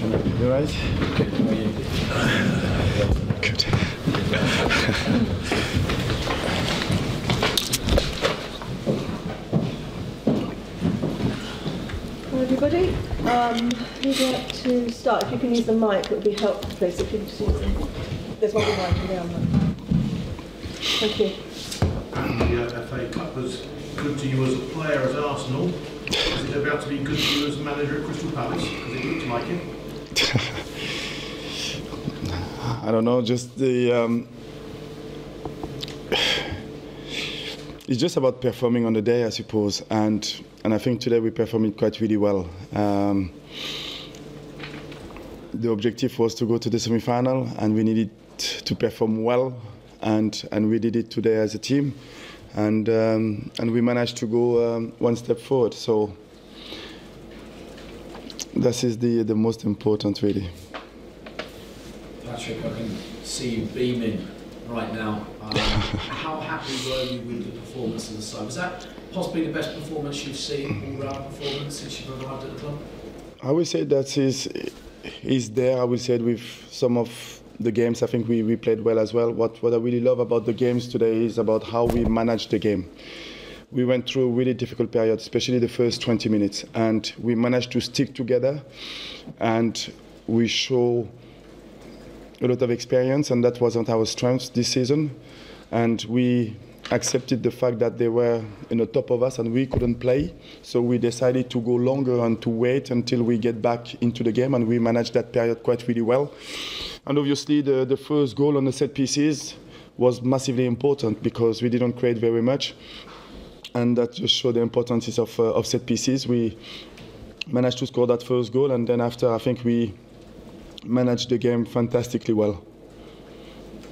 You right? Good. Everybody, who'd like to start? If you can use the mic, it would be helpful, please. If you just use it. There's one behind you there. Thank you. The FA Cup was good to you as a player at Arsenal. Is it about to be good to you as a manager at Crystal Palace? Because it looked like it. I don't know, just the... it's just about performing on the day, I suppose, and I think today we performed quite really well. The objective was to go to the semi-final, and we needed to perform well, and we did it today as a team, and we managed to go one step forward. So this is the most important, really. Patrick, I can see you beaming right now. How happy were you with the performance of the side? Was that possibly the best performance you've seen, all-round performance, since you've arrived at the club? I would say that is there. I would say with some of the games, I think we played well as well. What I really love about the games today is about how we managed the game. We went through a really difficult period, especially the first 20 minutes, and we managed to stick together, and we show a lot of experience, and that wasn't our strength this season. And we accepted the fact that they were in the top of us and we couldn't play. So we decided to go longer and to wait until we get back into the game, and we managed that period quite really well. And obviously the first goal on the set pieces was massively important because we didn't create very much. And that just showed the importance of set pieces. We managed to score that first goal, and then after I think we managed the game fantastically well.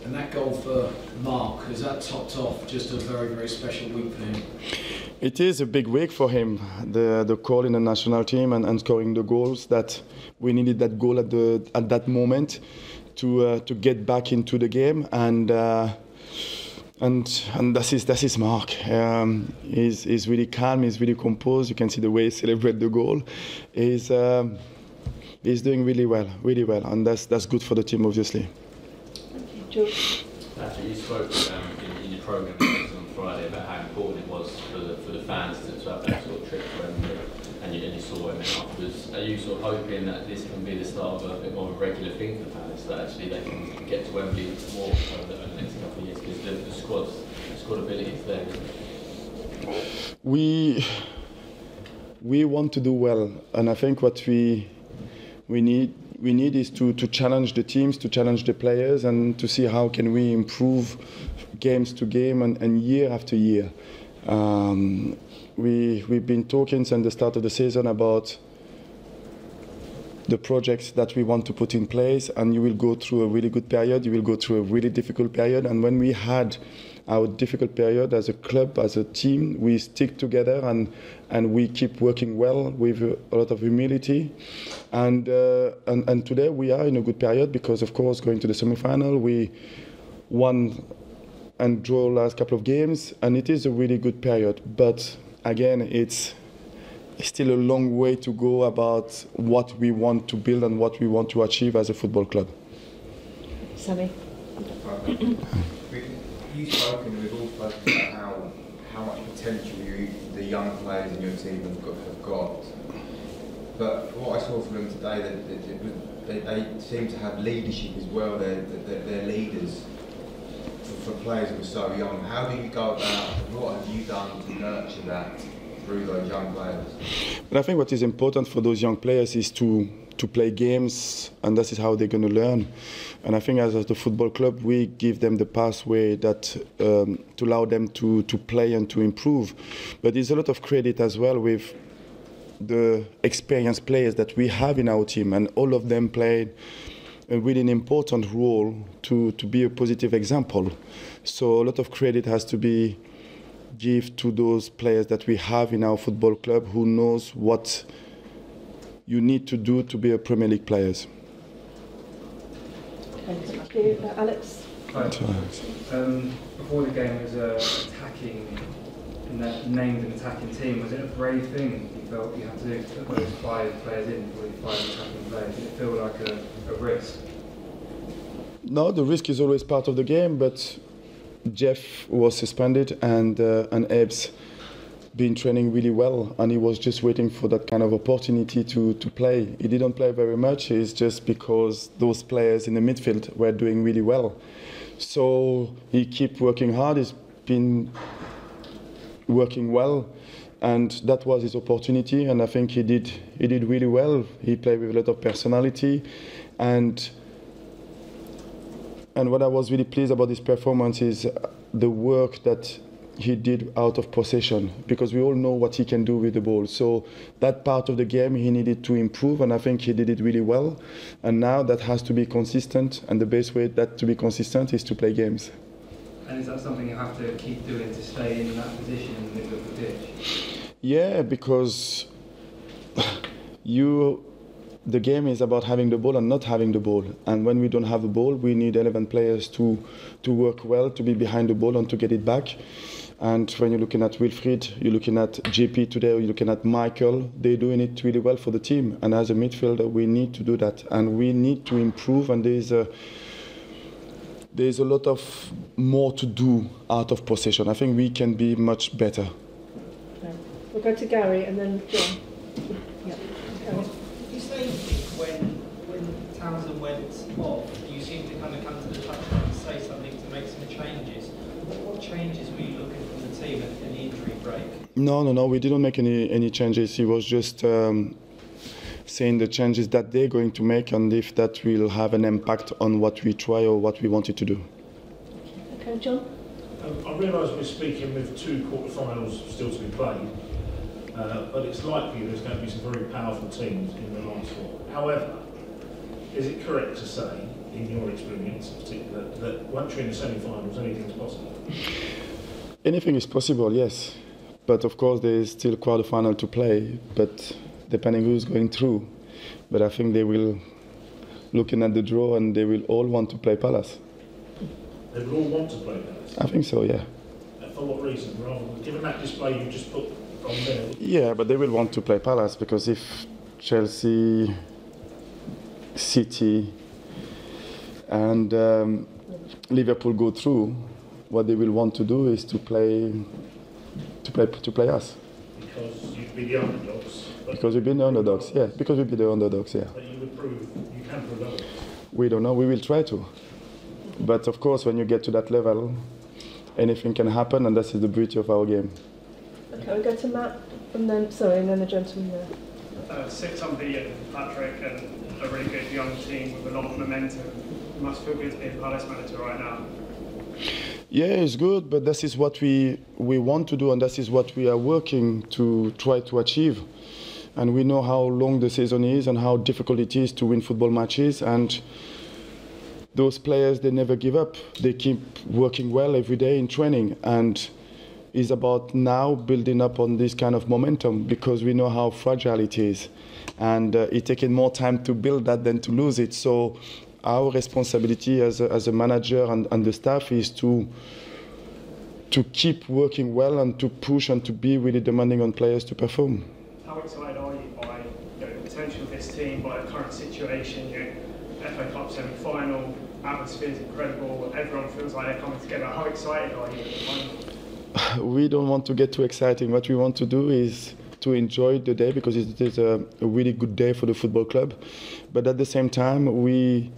And that goal for Mark, is that topped off just a very, very special week for him? It is a big week for him, the call in the national team and scoring the goals. That we needed that goal at that moment to get back into the game, and that is Mark. He's really calm, he's really composed. You can see the way he celebrates the goal. He's doing really well, and that's good for the team, obviously. Actually, you spoke in your programme on Friday about how important it was for the fans to have that sort of trip to Wembley, and you saw it afterwards. Are you sort of hoping that this can be the start of a bit more of a regular thing for Palace, that actually they can get to Wembley more over the next couple of years, because the squad ability is there? We want to do well, and I think what we need is to challenge the teams, to challenge the players, and to see how can we improve games to game and year after year. We've been talking since the start of the season about the projects that we want to put in place, and you will go through a really good period, you will go through a really difficult period, and when we had our difficult period as a club, as a team, we stick together and we keep working well with a lot of humility. And today we are in a good period because, of course, going to the semi-final, we won and draw last couple of games, and it is a really good period. But again, it's still a long way to go about what we want to build and what we want to achieve as a football club. Sammy. You've spoken, we've all spoken about how much potential the young players in your team have got. But what I saw from them today, they seem to have leadership as well. They're leaders for players who are so young. How do you go about, what have you done to nurture that through those young players? But I think what is important for those young players is to play games, and that is how they're going to learn. And I think as the football club, we give them the pathway that to allow them to play and to improve. But there's a lot of credit as well with the experienced players that we have in our team, and all of them played a really important role to be a positive example. So a lot of credit has to be given to those players that we have in our football club who knows what you need to do to be a Premier League player. Thank you. Alex? Hi. Before the game was attacking in that named and attacking team, was it a brave thing you felt you had to do to put those 5 players in, probably 5 attacking players? Did it feel like a risk? No, the risk is always part of the game, but Jeff was suspended and Ebbs been training really well, and he was just waiting for that kind of opportunity to play. He didn't play very much. It's just because those players in the midfield were doing really well. So he kept working hard. He's been working well, and that was his opportunity. And I think he did really well. He played with a lot of personality, and what I was really pleased about his performance is the work that he did out of possession, because we all know what he can do with the ball. So that part of the game he needed to improve, and I think he did it really well. And now that has to be consistent, and the best way that to be consistent is to play games. And is that something you have to keep doing to stay in that position in the middle of the pitch? Yeah, because the game is about having the ball and not having the ball. And when we don't have the ball, we need 11 players to work well, to be behind the ball and to get it back. And when you're looking at Wilfried, you're looking at JP today, or you're looking at Michael, they're doing it really well for the team. And as a midfielder, we need to do that. And we need to improve, and there's a lot of more to do out of possession. I think we can be much better. Okay. We'll go to Gary and then John. Yeah. Gary. Did you say when Townsend went off, you seemed to kind of come to the touchline and say something to make some changes? What changes were you looking from the team in the injury break? No, we didn't make any changes. He was just saying the changes that they're going to make, and if that will have an impact on what we try or what we wanted to do. Okay, John. I realise we're speaking with 2 quarter-finals still to be played, but it's likely there's going to be some very powerful teams in the last 4. However, is it correct to say, in your experience in particular, that once you're in the semi-finals, anything's possible? Anything is possible, yes. But of course, there is still quarter-final to play, but depending who's going through. But I think they will, looking at the draw, and they will all want to play Palace. They will all want to play Palace? I think so, yeah. For what reason? Given that display you just put on there? Yeah, but they will want to play Palace, because if Chelsea, City and Liverpool go through, what they will want to do is to play us. Because you'd be the underdogs. Because we've been the underdogs, yeah. Because we'll be the underdogs, yeah. But you can prove otherwise. We don't know. We will try to. But of course, when you get to that level, anything can happen, and that is the beauty of our game. Okay, we'll go to Matt, and then the gentleman there. 6 unbeaten, Patrick, and a really good young team with a lot of momentum. It must feel good to be a Palace manager right now. Yeah, it's good, but this is what we want to do, and this is what we are working to try to achieve. And we know how long the season is and how difficult it is to win football matches. And those players, they never give up. They keep working well every day in training. And it's about now building up on this kind of momentum, because we know how fragile it is. And it's taking more time to build that than to lose it. So our responsibility as a manager and the staff is to keep working well and to push and to be really demanding on players to perform. How excited are you by the potential of this team, by the current situation? FA Cup semi-final, atmosphere is incredible, everyone feels like they're coming together. How excited are you at the moment? We don't want to get too exciting. What we want to do is to enjoy the day, because it is a really good day for the football club. But at the same time, we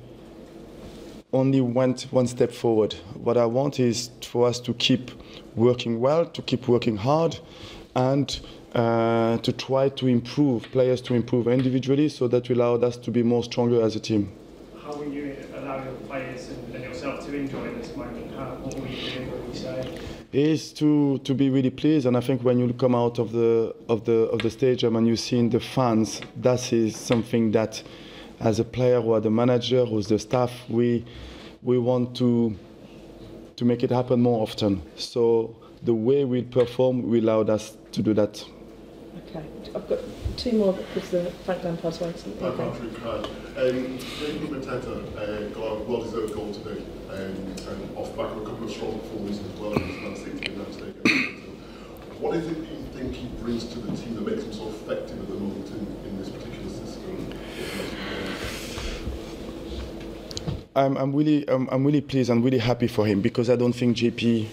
only went one step forward. What I want is for us to keep working well, to keep working hard, and to try to improve, players to improve individually, so that will allow us to be more stronger as a team. How will you allow your players and yourself to enjoy this moment? What will you do? What will you say? Is to be really pleased, and I think when you come out of the stadium and you see the fans, that is something that, as a player or the manager or the staff, we want to make it happen more often. So the way we perform will allow us to do that. Okay, I've got 2 more because the Frank Lampard's waiting. Patrick, hi. David Mateta got a well-deserved goal today, and off the back of a couple of strong performances as well against Man City in that stadium. What is it that you think he brings to the team that makes him so effective at the moment in this particular system? I'm really pleased and really happy for him, because I don't think JP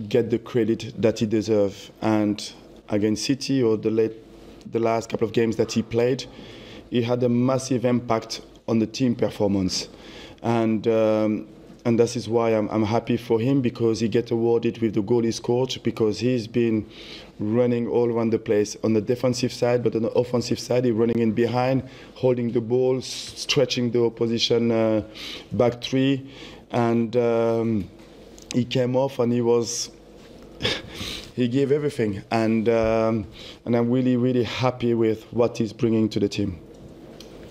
get the credit that he deserves. And against City or the last couple of games that he played, he had a massive impact on the team performance. And this is why I'm happy for him, because he gets awarded with the goal he scored, because he's been running all around the place on the defensive side, but on the offensive side, he's running in behind, holding the ball, stretching the opposition back three, and he came off and he was he gave everything, and I'm really happy with what he's bringing to the team.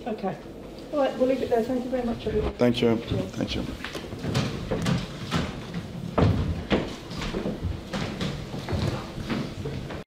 Okay. All right, we'll leave it there. Thank you very much, everyone. Thank you. Cheers. Thank you.